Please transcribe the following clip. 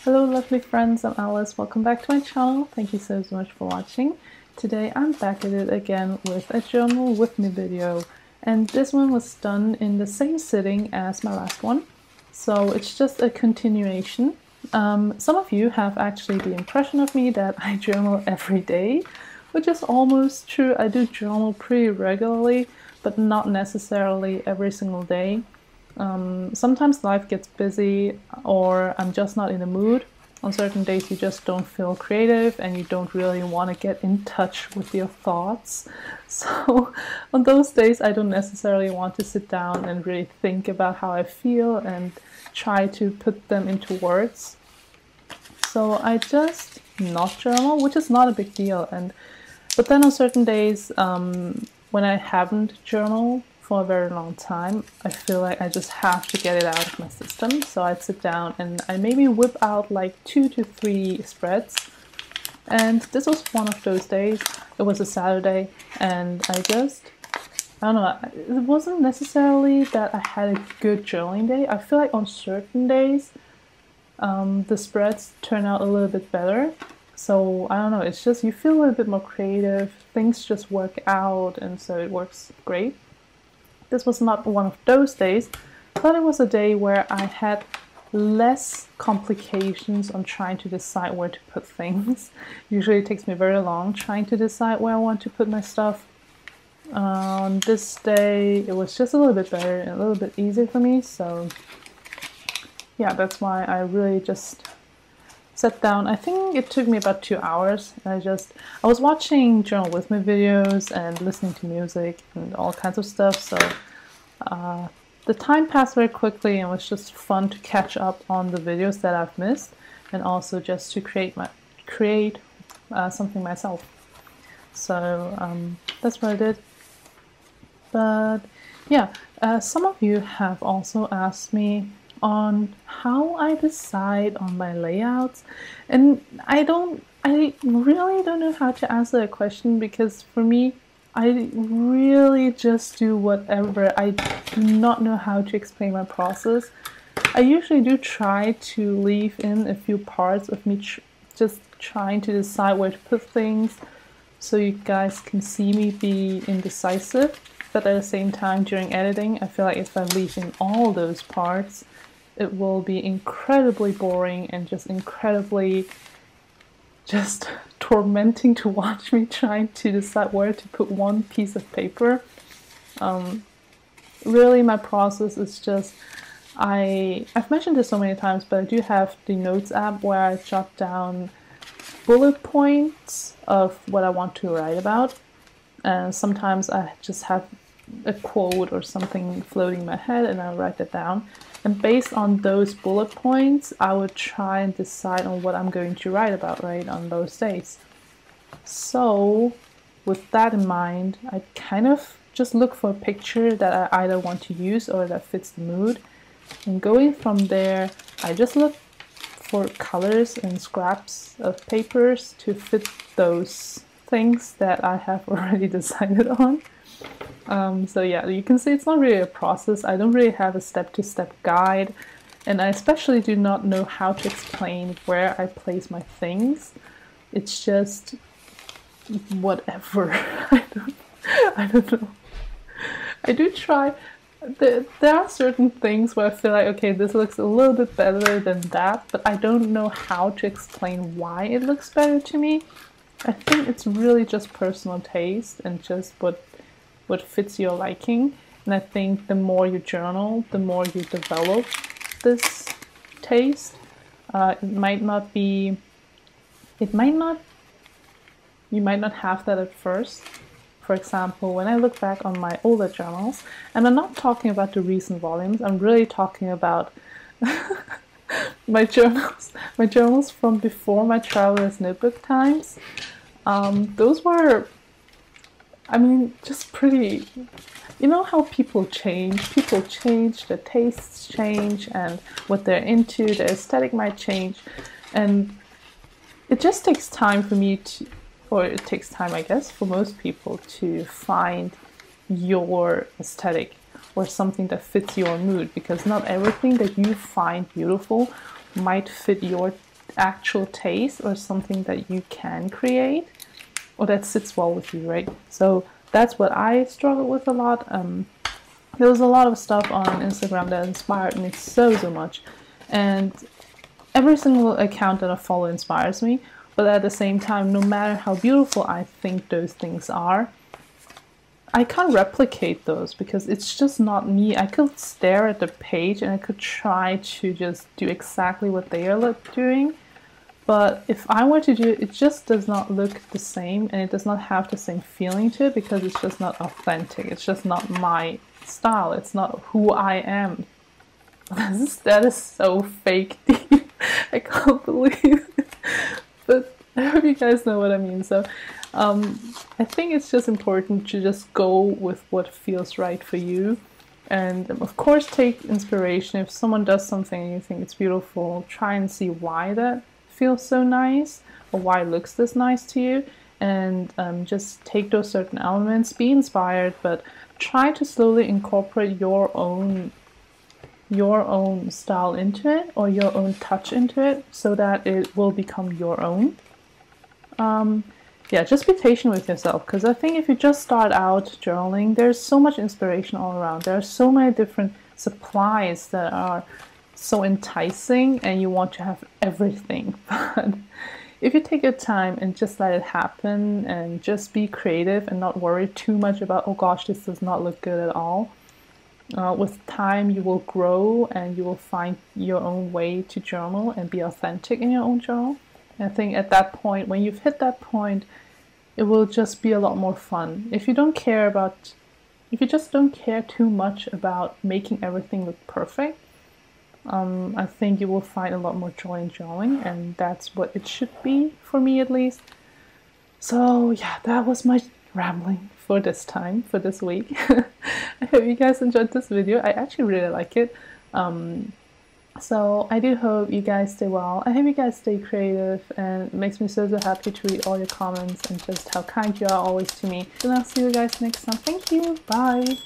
Hello lovely friends, I'm Alice. Welcome back to my channel. Thank you so much for watching. Today I'm back at it again with a journal with me video, and this one was done in the same sitting as my last one, so it's just a continuation. Some of you have actually the impression of me that I journal every day, which is almost true. I do journal pretty regularly, but not necessarily every single day. Sometimes life gets busy or I'm just not in the mood. On certain days you just don't feel creative and you don't really want to get in touch with your thoughts. So on those days I don't necessarily want to sit down and really think about how I feel and try to put them into words. So I just not journal, which is not a big deal. But then on certain days when I haven't journaled for a very long time, I feel like I just have to get it out of my system. So I'd sit down and I maybe whip out like 2 to 3 spreads. And this was one of those days. It was a Saturday and I don't know, it wasn't necessarily that I had a good journaling day. I feel like on certain days the spreads turn out a little bit better. So I don't know, it's just you feel a little bit more creative, things just work out, and so it works great. This was not one of those days, but it was a day where I had less complications on trying to decide where to put things. Usually it takes me very long trying to decide where I want to put my stuff. On this day it was just a little bit better and a little bit easier for me, so yeah, that's why I really just sat down. I think it took me about 2 hours. I was watching journal with me videos and listening to music and all kinds of stuff, so the time passed very quickly and it was just fun to catch up on the videos that I've missed and also just to create something myself. So that's what I did. But yeah, some of you have also asked me on how I decide on my layouts, and I really don't know how to answer that question, because for me I really just do whatever. I do not know how to explain my process. I usually do try to leave in a few parts of me just trying to decide where to put things so you guys can see me be indecisive, but at the same time during editing I feel like if I leave in all those parts it will be incredibly boring and just incredibly tormenting to watch me trying to decide where to put one piece of paper. Really my process is just, I've mentioned this so many times, but I do have the Notes app where I jot down bullet points of what I want to write about, and sometimes I just have a quote or something floating in my head and I write that down. And based on those bullet points, I would try and decide on what I'm going to write about, right, on those days. So with that in mind, I kind of just look for a picture that I either want to use or that fits the mood. And going from there, I just look for colors and scraps of papers to fit those things that I have already decided on. So yeah, you can see it's not really a process. I don't really have a step-to-step guide, and I especially do not know how to explain where I place my things. It's just whatever. I don't know. I do try. There are certain things where I feel like, okay, this looks a little bit better than that, but I don't know how to explain why it looks better to me. I think it's really just personal taste and just what fits your liking. And I think the more you journal, the more you develop this taste. You might not have that at first. For example, when I look back on my older journals, and I'm not talking about the recent volumes, I'm really talking about my journals from before my traveler's notebook times. Those were, I mean, just pretty, you know how people change, their tastes change, and what they're into, their aesthetic might change, and it just takes time for me to, or it takes time, I guess, for most people to find your aesthetic or something that fits your mood, because not everything that you find beautiful might fit your actual taste or something that you can create or that sits well with you, right? So that's what I struggle with a lot. There was a lot of stuff on Instagram that inspired me so much, and every single account that I follow inspires me, but at the same time, no matter how beautiful I think those things are, I can't replicate those because it's just not me. I could stare at the page and I could try to just do exactly what they are doing, but if I were to do it, it just does not look the same and it does not have the same feeling to it because it's just not authentic. It's just not my style. It's not who I am. That is so fake. I can't believe it. But I hope you guys know what I mean. So I think it's just important to just go with what feels right for you. And of course, take inspiration. If someone does something and you think it's beautiful, try and see why that feels so nice or why it looks this nice to you. And just take those certain elements, be inspired, but try to slowly incorporate your own style into it or your own touch into it so that it will become your own. Yeah, just be patient with yourself, because I think if you just start out journaling, there's so much inspiration all around. There are so many different supplies that are so enticing and you want to have everything. But if you take your time and just let it happen and just be creative and not worry too much about, oh gosh, this does not look good at all. With time, you will grow and you will find your own way to journal and be authentic in your own journal. And I think at that point, when you've hit that point, it will just be a lot more fun. If you just don't care too much about making everything look perfect, I think you will find a lot more joy in journaling, and that's what it should be for me at least. So yeah, that was my rambling for this time, for this week. I hope you guys enjoyed this video. I actually really like it. So I do hope you guys stay well. I hope you guys stay creative, and it makes me so happy to read all your comments and just how kind you are always to me. And I'll see you guys next time. Thank you. Bye.